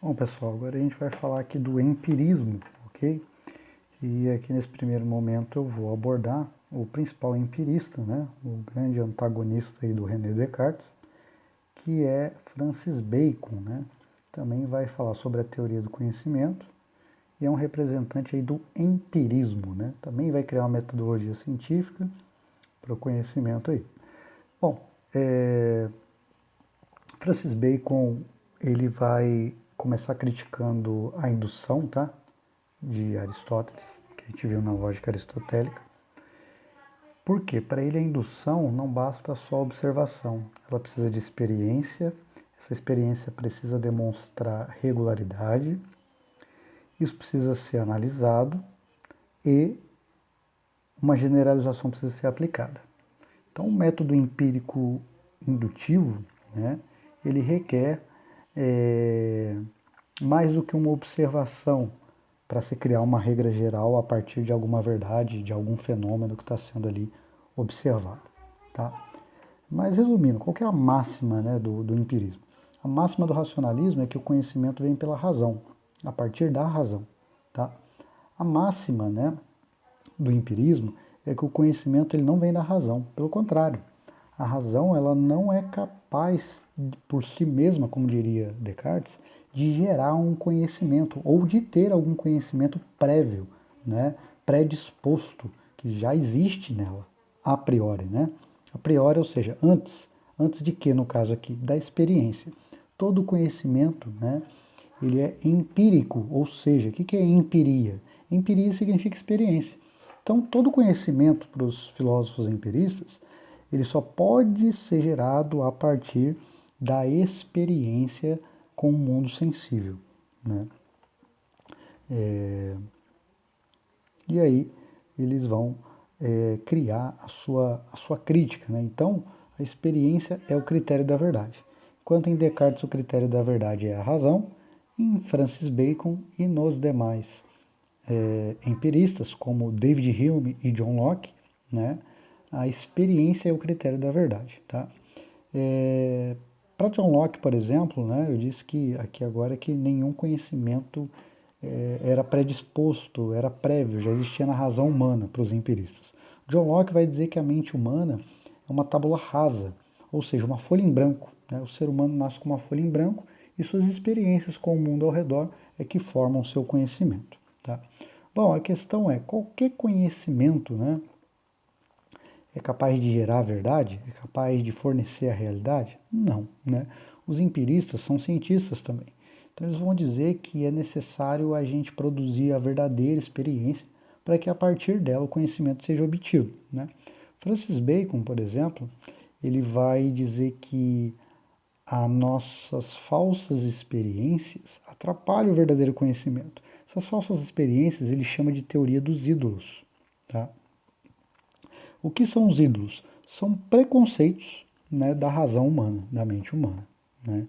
Bom, pessoal, agora a gente vai falar aqui do empirismo, ok? E aqui nesse primeiro momento eu vou abordar o principal empirista, né? O grande antagonista aí do René Descartes, que é Francis Bacon, né? Também vai falar sobre a teoria do conhecimento e é um representante aí do empirismo, né? Também vai criar uma metodologia científica para o conhecimento aí. Bom, Francis Bacon, ele vai começar criticando a indução, tá? De Aristóteles, que a gente viu na lógica aristotélica. Por quê? Para ele a indução não basta só a observação, ela precisa de experiência, essa experiência precisa demonstrar regularidade, isso precisa ser analisado e uma generalização precisa ser aplicada. Então o método empírico indutivo, né, ele requer mais do que uma observação para se criar uma regra geral a partir de alguma verdade, de algum fenômeno que está sendo ali observado. Tá? Mas resumindo, qual que é a máxima, né, do empirismo? A máxima do racionalismo é que o conhecimento vem pela razão, a partir da razão. Tá? A máxima, né, do empirismo é que o conhecimento ele não vem da razão, pelo contrário. A razão ela não é capaz, por si mesma, como diria Descartes, de gerar um conhecimento ou de ter algum conhecimento prévio, né, predisposto, que já existe nela, a priori. Né? A priori, ou seja, antes de que, no caso aqui, da experiência. Todo conhecimento, né, ele é empírico, ou seja, o que é empiria? Empiria significa experiência. Então, todo conhecimento para os filósofos empiristas, ele só pode ser gerado a partir da experiência com o mundo sensível. Né? E aí eles vão criar a sua crítica. Né? Então, a experiência é o critério da verdade. Enquanto em Descartes o critério da verdade é a razão, em Francis Bacon e nos demais empiristas, como David Hume e John Locke, né, a experiência é o critério da verdade. Tá? Para John Locke, por exemplo, né, eu disse que aqui agora que nenhum conhecimento era predisposto, era prévio, já existia na razão humana para os empiristas. John Locke vai dizer que a mente humana é uma tábula rasa, ou seja, uma folha em branco. Né? O ser humano nasce com uma folha em branco e suas experiências com o mundo ao redor é que formam seu conhecimento. Tá? Bom, a questão é, qualquer conhecimento, né, é capaz de gerar a verdade? É capaz de fornecer a realidade? Não, né? Os empiristas são cientistas também. Então eles vão dizer que é necessário a gente produzir a verdadeira experiência para que a partir dela o conhecimento seja obtido, né? Francis Bacon, por exemplo, ele vai dizer que as nossas falsas experiências atrapalham o verdadeiro conhecimento. Essas falsas experiências ele chama de teoria dos ídolos, tá? O que são os ídolos? São preconceitos, né, da razão humana, da mente humana, né,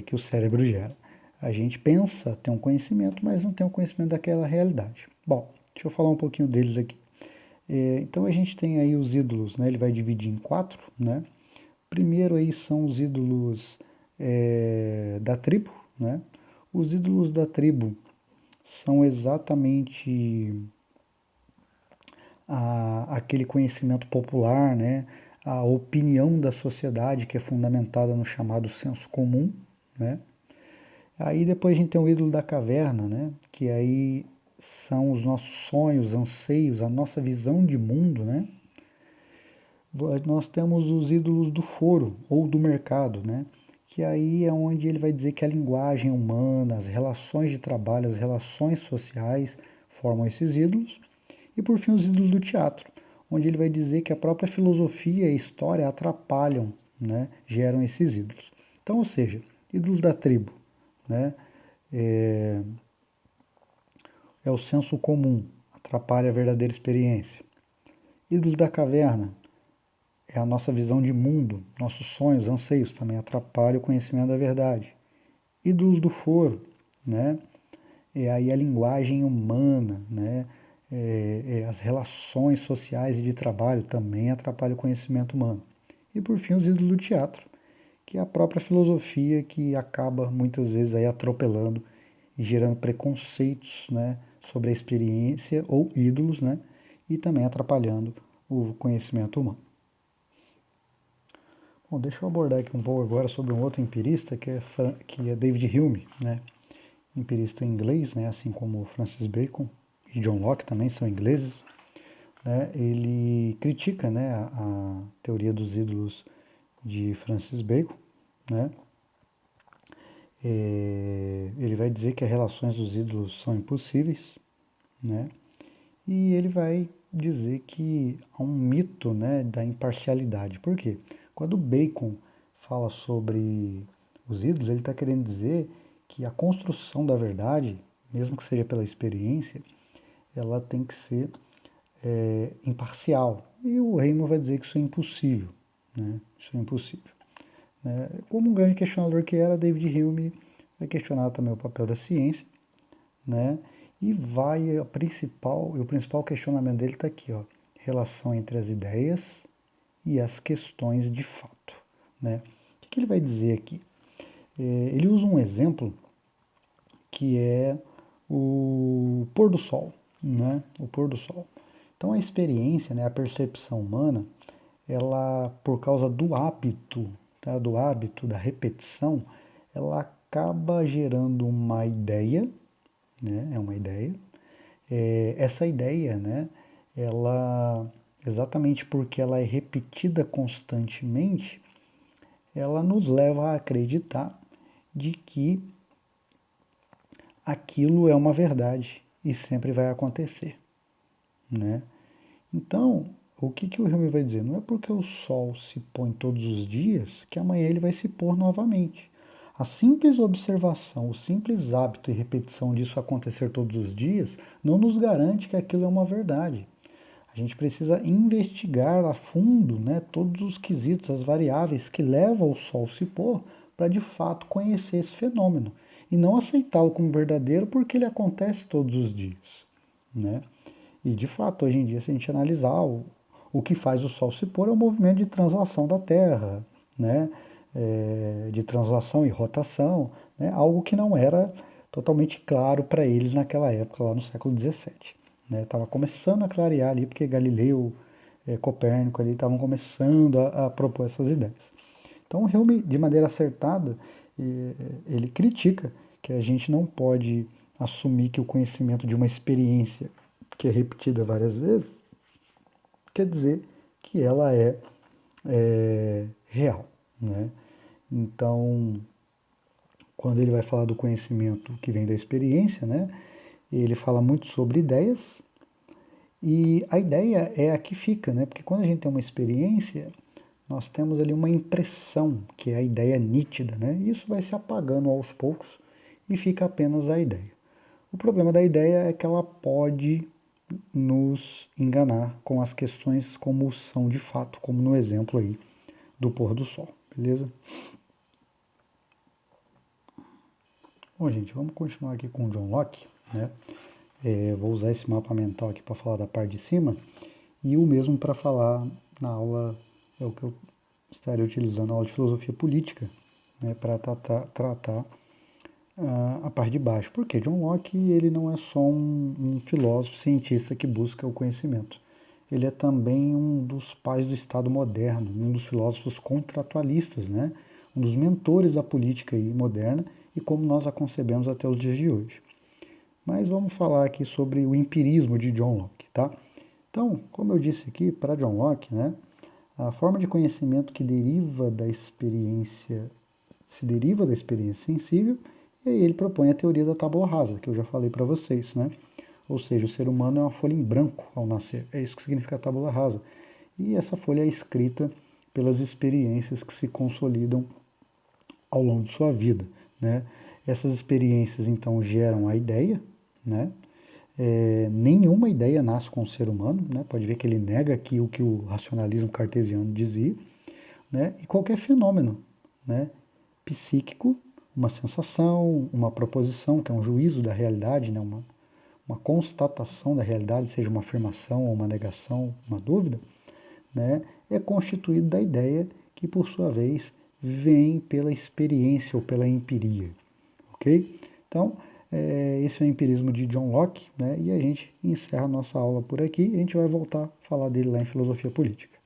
que o cérebro gera. A gente pensa, tem um conhecimento, mas não tem um conhecimento daquela realidade. Bom, deixa eu falar um pouquinho deles aqui. Então a gente tem aí os ídolos, né, ele vai dividir em 4, né. Primeiro aí são os ídolos da tribo, né. Os ídolos da tribo são exatamente aquele conhecimento popular, né? A opinião da sociedade que é fundamentada no chamado senso comum, né? Aí depois a gente tem o ídolo da caverna, né? Que aí são os nossos sonhos, anseios, a nossa visão de mundo, né? Nós temos os ídolos do foro ou do mercado, né? Que aí é onde ele vai dizer que a linguagem humana, as relações de trabalho, as relações sociais formam esses ídolos. E por fim, os ídolos do teatro, onde ele vai dizer que a própria filosofia e a história atrapalham, né, geram esses ídolos. Então, ou seja, ídolos da tribo, né, é o senso comum, atrapalha a verdadeira experiência. Ídolos da caverna é a nossa visão de mundo, nossos sonhos, anseios também atrapalham o conhecimento da verdade. Ídolos do foro, né, é aí a linguagem humana, né, as relações sociais e de trabalho também atrapalham o conhecimento humano. E por fim, os ídolos do teatro, que é a própria filosofia que acaba muitas vezes aí atropelando e gerando preconceitos, né, sobre a experiência ou ídolos, né, e também atrapalhando o conhecimento humano. Bom, deixa eu abordar aqui um pouco agora sobre um outro empirista que é David Hume, né, empirista inglês, né, assim como Francis Bacon e John Locke também são ingleses. Né, ele critica, né, a teoria dos ídolos de Francis Bacon, né? Ele vai dizer que as relações dos ídolos são impossíveis, né? E ele vai dizer que há um mito, né, da imparcialidade. Por quê? Quando Bacon fala sobre os ídolos, ele está querendo dizer que a construção da verdade, mesmo que seja pela experiência, ela tem que ser imparcial. E o Raymond vai dizer que isso é impossível, né? Isso é impossível. Né? Como um grande questionador que era, David Hume vai questionar também o papel da ciência, né? E o principal questionamento dele está aqui, ó, relação entre as ideias e as questões de fato, né? O que ele vai dizer aqui? Ele usa um exemplo que é o pôr do sol, né? O pôr do sol. Então a experiência, né, a percepção humana, ela, por causa do hábito, tá, da repetição, ela acaba gerando uma ideia, né, é uma ideia. Essa ideia, né, ela, exatamente porque ela é repetida constantemente, ela nos leva a acreditar de que aquilo é uma verdade e sempre vai acontecer, né? Então, o que o Hume vai dizer? Não é porque o sol se põe todos os dias que amanhã ele vai se pôr novamente. A simples observação, o simples hábito e repetição disso acontecer todos os dias não nos garante que aquilo é uma verdade. A gente precisa investigar a fundo, né, todos os quesitos, as variáveis que levam o sol se pôr para de fato conhecer esse fenômeno e não aceitá-lo como verdadeiro porque ele acontece todos os dias, né? E de fato, hoje em dia, se a gente analisar o que faz o Sol se pôr é o movimento de translação da Terra, né? De translação e rotação, né? Algo que não era totalmente claro para eles naquela época, lá no século XVII. Estava começando a clarear ali, porque Galileu, Copérnico ali estavam começando a propor essas ideias. Então, Hume, de maneira acertada, ele critica que a gente não pode assumir que o conhecimento de uma experiência que é repetida várias vezes, quer dizer que ela é real, né? Então, quando ele vai falar do conhecimento que vem da experiência, né, ele fala muito sobre ideias, e a ideia é a que fica, né? Porque quando a gente tem uma experiência, nós temos ali uma impressão, que é a ideia nítida, né? E isso vai se apagando aos poucos e fica apenas a ideia. O problema da ideia é que ela pode nos enganar com as questões como são de fato, como no exemplo aí do pôr do sol, beleza? Bom, gente, vamos continuar aqui com o John Locke, né? Vou usar esse mapa mental aqui para falar da parte de cima e o mesmo para falar na aula, é o que eu estaria utilizando na aula de filosofia política, né, para tratar a parte de baixo. Porque John Locke ele não é só um filósofo cientista que busca o conhecimento. Ele é também um dos pais do Estado moderno, um dos filósofos contratualistas, né? Um dos mentores da política aí moderna e como nós a concebemos até os dias de hoje. Mas vamos falar aqui sobre o empirismo de John Locke, tá? Então, como eu disse aqui, para John Locke, né, a forma de conhecimento que se deriva da experiência sensível, e aí ele propõe a teoria da tábua rasa, que eu já falei para vocês, né? Ou seja, o ser humano é uma folha em branco ao nascer. É isso que significa a tábua rasa. E essa folha é escrita pelas experiências que se consolidam ao longo de sua vida, né? Essas experiências, então, geram a ideia, né? Nenhuma ideia nasce com o ser humano, né? Pode ver que ele nega aqui o que o racionalismo cartesiano dizia, né? E qualquer fenômeno, né, psíquico, uma sensação, uma proposição, que é um juízo da realidade, né? Uma constatação da realidade, seja uma afirmação ou uma negação, uma dúvida, né? É constituído da ideia que, por sua vez, vem pela experiência ou pela empiria, ok? Então, esse é o empirismo de John Locke, né? E a gente encerra a nossa aula por aqui e a gente vai voltar a falar dele lá em filosofia política.